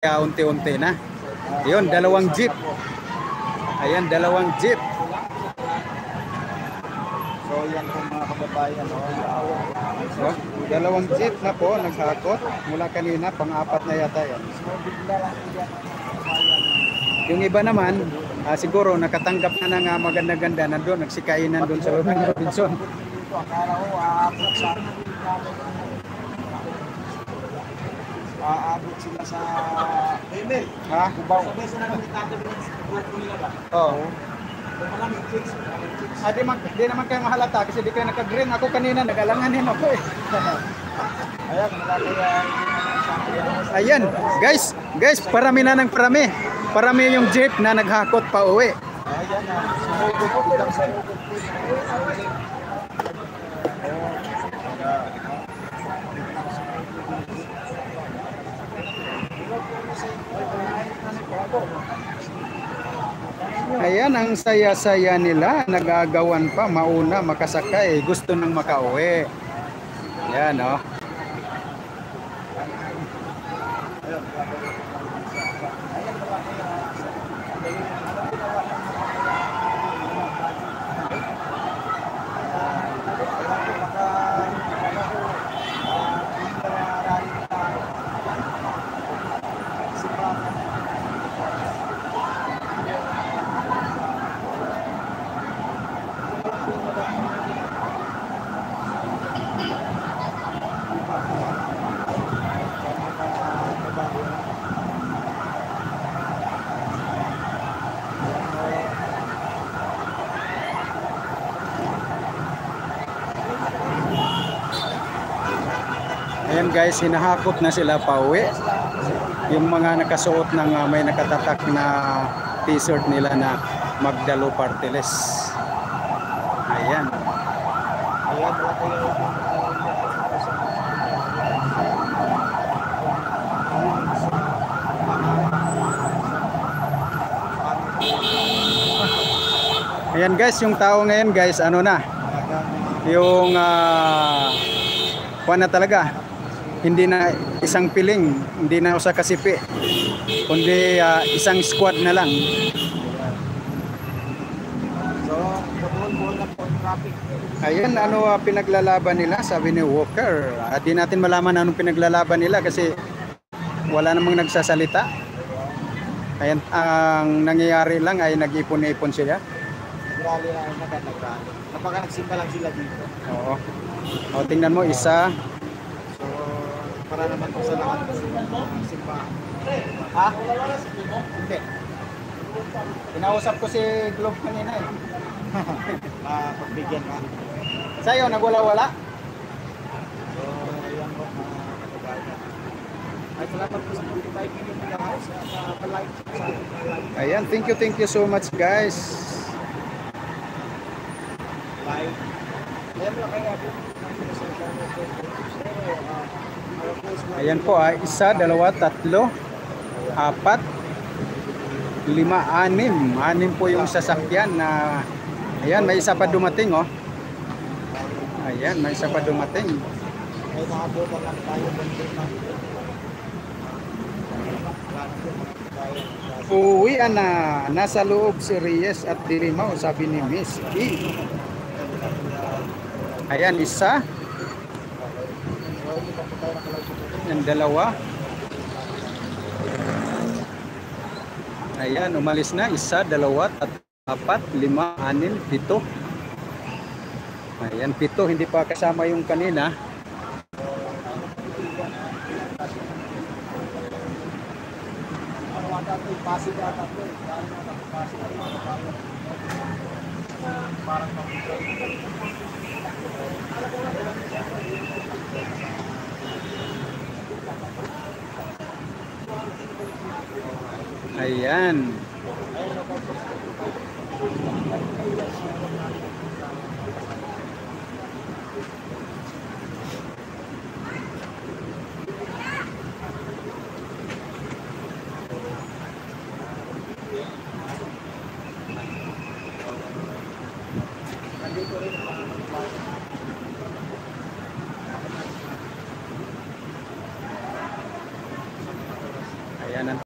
kaya unti-unti na. Yun, dalawang jeep. Ayan, dalawang jeep. So yan po mga kababayan. So, dalawang jeep na po naghakot mula kanina, pang-apat na yata yan. So bigla lang yan. Yung iba naman, siguro nakatanggap na ng maganda-ganda nandun, nagsikainan doon sa Robinson. Akala ko aabot sa aabot sila sa email. Ha? Kubaw. Oo. Di naman kayo mahalata kasi di kayo naka-green. Ako kanina nag-alanganin ako eh. Ayan, Ayan, guys, parami na ng parami. Parami yung jeep na naghakot pa uwi. ayan na. Sumugod lang sa Ayan, ang saya-saya nila. Nagagawan pa, mauna, makasakay. Gusto nang makauwi. Ayan, oh. Ayan guys, hinahakot na sila pauwi. Yung mga nakasuot ng may nakatatak na t-shirt nila na Magdalo Party List. Ayan. ayan, wala kayo. Ayan guys, yung tao ngayon guys, ano na? Yung na talaga. Hindi na isang piling, hindi na usa kasipi. Kundi isang squad na lang. So, kabuhol-buhol na po traffic. Ayan, ano pinaglalaban nila, sabi ni Walker. Di natin malaman anong pinaglalaban nila kasi wala namang nagsasalita. Ayan, ang nangyayari lang ay nag-ipon-ipon sila. Nagrally lang ang nagrally. Napaka nagsimba lang sila dito. Oo. O, tingnan mo, isa. So, para naman po sa lahat simba. Ha? Hindi. Kinausap ko si Globe kanina eh. Pagbigyan ka. Sa'yo, nagwala-wala? So, ayan po mga kababayan. Ay, salamat po sa 45 minutes na sa live sa live. Ayan, thank you so much guys. Live. Ayan lang kayo. Ayan po, isa, dalawa, tatlo, apat, lima, anim. Anim po yung sasakyan na, ayan, may isa pa dumating, oh. Ayan, may isa pa dumating. May nakabutan lang tayo. Uuwian na, nasa loob si Reyes at Dilimaw, sabi ni Miss E. Ayan, isa. Ayan, dalawa. Ayan, umalis na. Isa, dalawa, apat, lima, anim, pito. Ayan, pito. Hindi pa kasama yung kanina. Ayan.